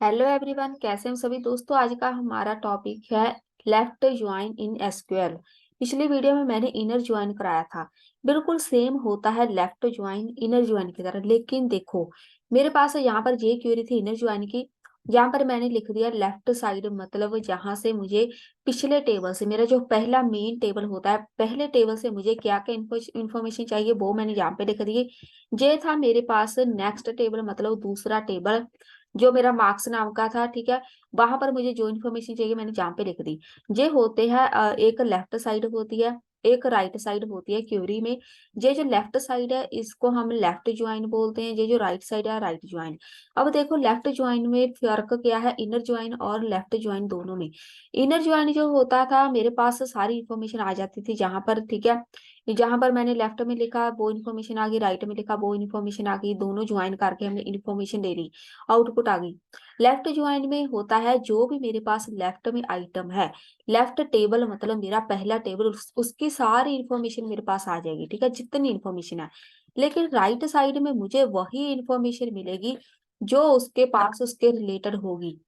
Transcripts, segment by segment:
Hello everyone, कैसे हैं सभी दोस्तों। आज का हमारा टॉपिक है लेफ्ट ज्वाइन इन एसक्यूएल। पिछली वीडियो में मैंने इनर ज्वाइन कराया था। बिल्कुल सेम होता है लेफ्ट ज्वाइन इनर ज्वाइन की तरह, लेकिन देखो मेरे पास यहाँ पर ये क्वेरी थी इनर ज्वाइन की। यहाँ पर मैंने लिख दिया लेफ्ट साइड, मतलब जहां से मुझे पिछले टेबल से, मेरा जो पहला मेन टेबल होता है, पहले टेबल से मुझे क्या क्या इन्फॉर्मेशन चाहिए वो मैंने यहाँ पे लिख दी। ये था मेरे पास नेक्स्ट टेबल, मतलब दूसरा टेबल जो मेरा मार्क्स नाम का था। ठीक है, वहां पर मुझे जो इन्फॉर्मेशन चाहिए मैंने जहाँ पे लिख दी। ये होते हैं एक लेफ्ट साइड होती है, एक राइट साइड होती है क्यूरी में। ये जो लेफ्ट साइड है इसको हम लेफ्ट ज्वाइन बोलते हैं, ये जो राइट साइड है राइट ज्वाइन। अब देखो लेफ्ट ज्वाइन में फर्क क्या है इनर ज्वाइन और लेफ्ट ज्वाइन दोनों में। इनर ज्वाइन जो होता था मेरे पास सारी इन्फॉर्मेशन आ जाती थी जहां पर, ठीक है, जहां पर मैंने लेफ्ट में लिखा वो इन्फॉर्मेशन आ गई, राइट में लिखा वो इन्फॉर्मेशन आ गई, दोनों ज्वाइन करके हमने इन्फॉर्मेशन ले ली, आउटपुट आ गई। लेफ्ट ज्वाइन में होता है जो भी मेरे पास लेफ्ट में आइटम है, लेफ्ट टेबल मतलब मेरा पहला टेबल, उसकी सारी इंफॉर्मेशन मेरे पास आ जाएगी, ठीक है, जितनी इंफॉर्मेशन है। लेकिन राइट साइड में मुझे वही इंफॉर्मेशन मिलेगी जो उसके पास उसके रिलेटेड होगी।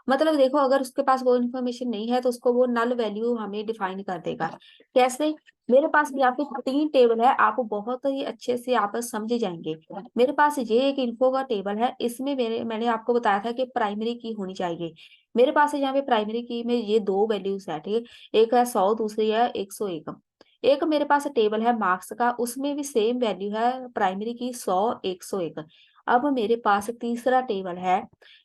मतलब देखो अगर उसके पास वो इन्फॉर्मेशन नहीं है तो उसको वो नल वैल्यू हमें डिफाइन कर देगा। कैसे? मेरे पास यहाँ पे 3 टेबल है, आप बहुत ही अच्छे से आप समझ जाएंगे। मेरे पास ये एक इन्फो का टेबल है, इसमें मैंने आपको बताया था कि प्राइमरी की होनी चाहिए। मेरे पास यहाँ पे प्राइमरी की में ये 2 वैल्यूज है, ठीक है, एक है 100, दूसरी है 101। एक मेरे पास टेबल है मार्क्स का, उसमें भी सेम वैल्यू है प्राइमरी की 100 101। अब मेरे पास तीसरा टेबल है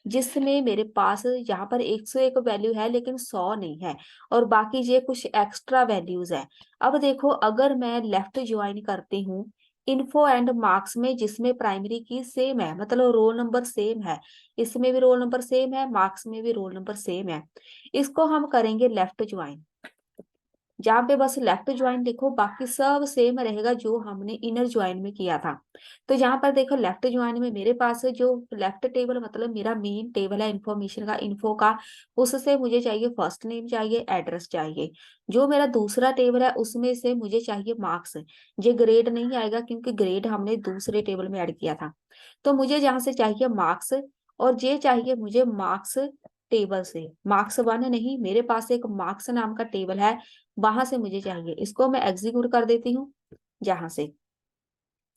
जिसमें मेरे पास यहाँ पर 101 वैल्यू है लेकिन 100 नहीं है, और बाकी ये कुछ एक्स्ट्रा वैल्यूज है। अब देखो अगर मैं लेफ्ट ज्वाइन करती हूँ इन्फो एंड मार्क्स में, जिसमें प्राइमरी की सेम है, मतलब रोल नंबर सेम है, इसमें भी रोल नंबर सेम है, मार्क्स में भी रोल नंबर सेम है, इसको हम करेंगे लेफ्ट ज्वाइन। जहाँ पे बस लेफ्ट ज्वाइन लिखो, बाकी सब सेम रहेगा जो हमने इनर ज्वाइन में किया था। तो यहाँ पर देखो लेफ्ट ज्वाइन में मेरे पास जो लेफ्ट टेबल मतलब मेरा मेन टेबल है इन्फॉर्मेशन का, इन्फो का, उससे मुझे चाहिए फर्स्ट नेम चाहिए, एड्रेस चाहिए। जो मेरा दूसरा टेबल है उसमें से मुझे चाहिए मार्क्स। ये ग्रेड नहीं आएगा क्योंकि ग्रेड हमने दूसरे टेबल में ऐड किया था। तो मुझे जहाँ से चाहिए मार्क्स, और ये चाहिए मुझे मार्क्स टेबल से, मार्क्स वन नहीं, मेरे पास एक मार्क्स नाम का टेबल है, वहां से मुझे चाहिए। इसको मैं एग्जीक्यूट कर देती हूँ। जहां से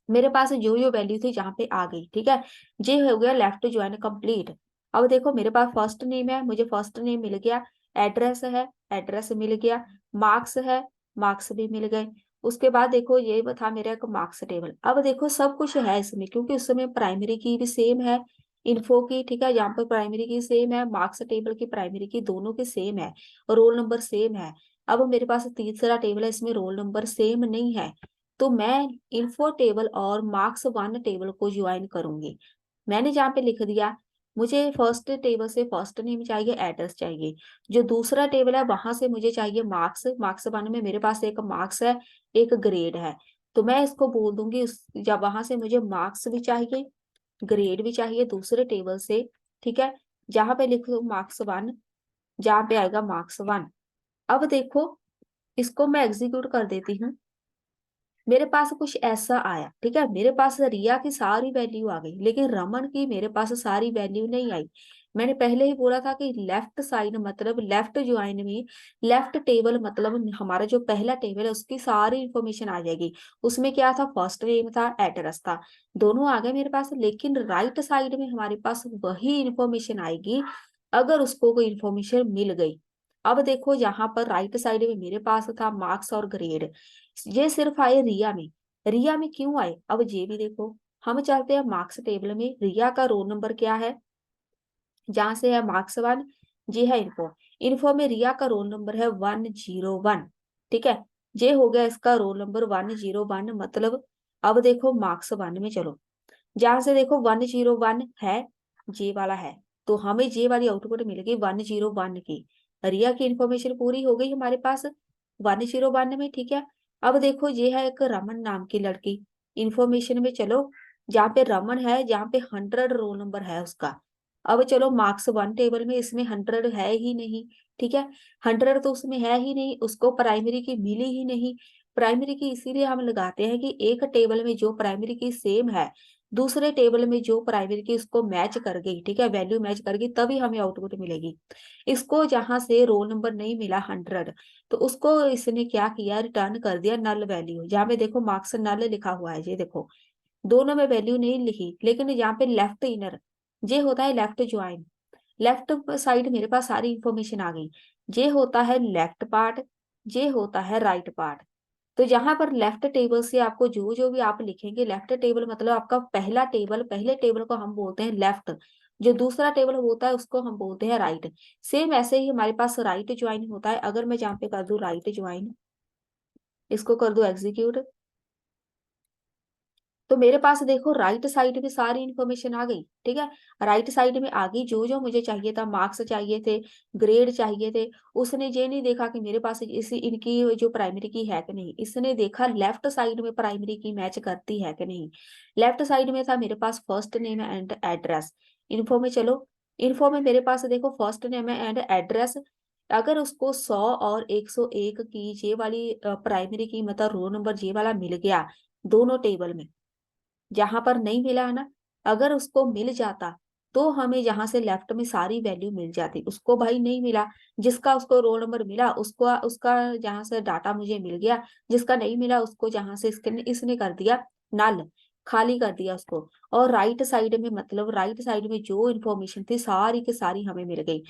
मेरे पास जो जो वैल्यू थी जहां पे आ गई, ठीक है, ये हो गया लेफ्ट ज्वाइन कंप्लीट। अब देखो मेरे पास फर्स्ट नेम है, मुझे फर्स्ट नेम मिल गया, एड्रेस है, एड्रेस मिल गया, मार्क्स है, मार्क्स भी मिल गए। उसके बाद देखो ये था मेरा एक मार्क्स टेबल। अब देखो सब कुछ है इसमें क्योंकि उसमें प्राइमरी की भी सेम है, इन्फो की, ठीक है, यहाँ पर प्राइमरी की सेम है, मार्क्स टेबल की प्राइमरी की दोनों के सेम है, रोल नंबर सेम है। अब मेरे पास तीसरा टेबल है, इसमें रोल नंबर सेम नहीं है, तो मैं इन्फो टेबल और मार्क्स वन टेबल को ज्वाइन करूंगी। मैंने जहाँ पे लिख दिया मुझे फर्स्ट टेबल से फर्स्ट नेम चाहिए, एड्रेस चाहिए। जो दूसरा टेबल है वहां से मुझे चाहिए मार्क्स, मार्क्स वन में मेरे पास एक मार्क्स है, एक ग्रेड है, तो मैं इसको बोल दूंगी जब वहां से मुझे मार्क्स भी चाहिए, ग्रेड भी चाहिए दूसरे टेबल से, ठीक है, जहां पे लिखो मार्क्स वन, जहां पे आएगा मार्क्स वन। अब देखो इसको मैं एग्जीक्यूट कर देती हूँ। मेरे पास कुछ ऐसा आया, ठीक है, मेरे पास रिया की सारी वैल्यू आ गई लेकिन रमन की मेरे पास सारी वैल्यू नहीं आई। मैंने पहले ही बोला था कि लेफ्ट साइड मतलब लेफ्ट ज्वाइन में लेफ्ट टेबल मतलब हमारा जो पहला टेबल है उसकी सारी इंफॉर्मेशन आ जाएगी। उसमें क्या था, फर्स्ट नेम था, एड्रेस था, दोनों आ गए मेरे पास, लेकिन राइट साइड में हमारे पास वही इंफॉर्मेशन आएगी अगर उसको कोई इंफॉर्मेशन मिल गई। अब देखो यहाँ पर राइट साइड में मेरे पास था मार्क्स और ग्रेड, ये सिर्फ आए रिया में। रिया में क्यों आए अब ये भी देखो। हम चलते हैं मार्क्स टेबल में, रिया का रोल नंबर क्या है, जहां से है मार्क्स वन, जी है इन्फो, इन्फो में रिया का रोल नंबर है 101, ठीक है, ये हो गया इसका रोल नंबर 101 मतलब। अब देखो मार्क्स वन में चलो, जहां से देखो 101 है, जे वाला है, तो हमें जे वाली आउटपुट मिलेगी 101 की। रिया की इंफॉर्मेशन पूरी हो गई हमारे पास 101 में, ठीक है। अब देखो ये है एक रमन नाम की लड़की, इंफॉर्मेशन में चलो, जहाँ पे रमन है, जहाँ पे 100 रोल नंबर है उसका। अब चलो मार्क्स वन टेबल में इसमें 100 है ही नहीं, ठीक है, 100 तो उसमें है ही नहीं, उसको प्राइमरी की मिली ही नहीं। प्राइमरी की इसीलिए हम लगाते हैं कि एक टेबल में जो प्राइमरी की सेम है दूसरे टेबल में जो प्राइमरी की उसको मैच कर गई, ठीक है, वैल्यू मैच कर गई, तभी हमें आउटपुट मिलेगी। इसको जहां से रोल नंबर नहीं मिला 100, तो उसको इसने क्या किया, रिटर्न कर दिया नल वैल्यू। जहाँ पे देखो मार्क्स नल लिखा हुआ है, ये देखो दोनों में वैल्यू नहीं लिखी, लेकिन यहाँ पे लेफ्ट इनर, ये होता है लेफ्ट ज्वाइन। लेफ्ट साइड मेरे पास सारी इंफॉर्मेशन आ गई। ये होता है लेफ्ट पार्ट, ये होता है राइट पार्ट। तो यहाँ पर लेफ्ट टेबल से आपको जो जो भी आप लिखेंगे, लेफ्ट टेबल मतलब आपका पहला टेबल, पहले टेबल को हम बोलते हैं लेफ्ट, जो दूसरा टेबल होता है उसको हम बोलते हैं राइट। सेम ऐसे ही हमारे पास राइट ज्वाइन होता है। अगर मैं यहाँ पे कर दूं राइट ज्वाइन, इसको कर दूं एग्जीक्यूट, तो मेरे पास देखो राइट साइड में सारी इन्फॉर्मेशन आ गई, ठीक है। राइट साइड में आ गई, जो जो मुझे चाहिए था, मार्क्स चाहिए थे, ग्रेड चाहिए थे। उसने ये नहीं देखा कि मेरे पास इसी इनकी जो प्राइमरी की है कि नहीं, इसने देखा लेफ्ट साइड में प्राइमरी की मैच करती है कि नहीं। लेफ्ट साइड में था मेरे पास first name and address. Info में चलो, इन्फो में मेरे पास देखो फर्स्ट नेम एंड एड्रेस। अगर उसको 100 और 101 की ये वाली प्राइमरी की मतलब रोल नंबर ये वाला मिल गया दोनों टेबल में, जहां पर नहीं मिला है ना, अगर उसको मिल जाता तो हमें यहाँ से लेफ्ट में सारी वैल्यू मिल जाती। उसको भाई नहीं मिला, जिसका उसको रोल नंबर मिला उसको उसका जहां से डाटा मुझे मिल गया, जिसका नहीं मिला उसको जहां से इसने इसने कर दिया नल, खाली कर दिया उसको। और राइट साइड में मतलब राइट साइड में जो इन्फॉर्मेशन थी सारी की सारी हमें मिल गई।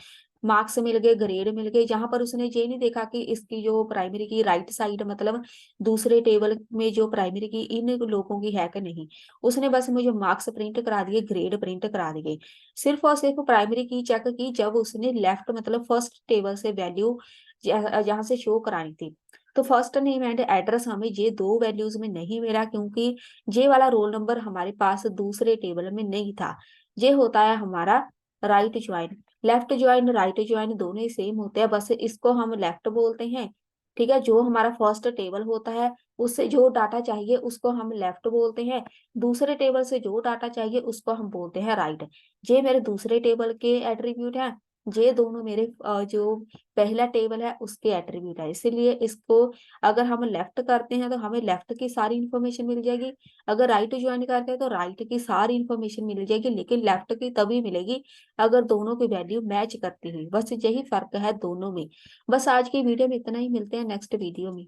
मार्क्स मिल गए, ग्रेड मिल गए, जहां पर उसने ये नहीं देखा कि इसकी जो प्राइमरी की राइट साइड मतलब दूसरे टेबल में जो प्राइमरी की इन लोगों की है कि नहीं। उसने बस मुझे मार्क्स प्रिंट करा दिए, ग्रेड प्रिंट करा दिए। सिर्फ और सिर्फ प्राइमरी की चेक की जब उसने लेफ्ट मतलब फर्स्ट टेबल से वैल्यू जहां से शो करानी थी। तो फर्स्ट नेम एंड एड्रेस हमें ये दो वैल्यूज में नहीं मिला, क्योंकि ये वाला रोल नंबर हमारे पास दूसरे टेबल में नहीं था। ये होता है हमारा right join. Left join right join दोनों ही सेम होते हैं, बस इसको हम लेफ्ट बोलते हैं, ठीक है। जो हमारा फर्स्ट टेबल होता है उससे जो डाटा चाहिए उसको हम लेफ्ट बोलते हैं, दूसरे टेबल से जो डाटा चाहिए उसको हम बोलते हैं राइट। ये मेरे दूसरे टेबल के एट्रीब्यूट हैं, ये दोनों मेरे जो पहला टेबल है उसके एट्रीब्यूट है। इसीलिए इसको अगर हम लेफ्ट करते हैं तो हमें लेफ्ट की सारी इंफॉर्मेशन मिल जाएगी, अगर राइट ज्वाइन करते हैं तो राइट की सारी इंफॉर्मेशन मिल जाएगी, लेकिन लेफ्ट की तभी मिलेगी अगर दोनों की वैल्यू मैच करती हुई। बस यही फर्क है दोनों में। बस आज की वीडियो में इतना ही, मिलते हैं नेक्स्ट वीडियो में।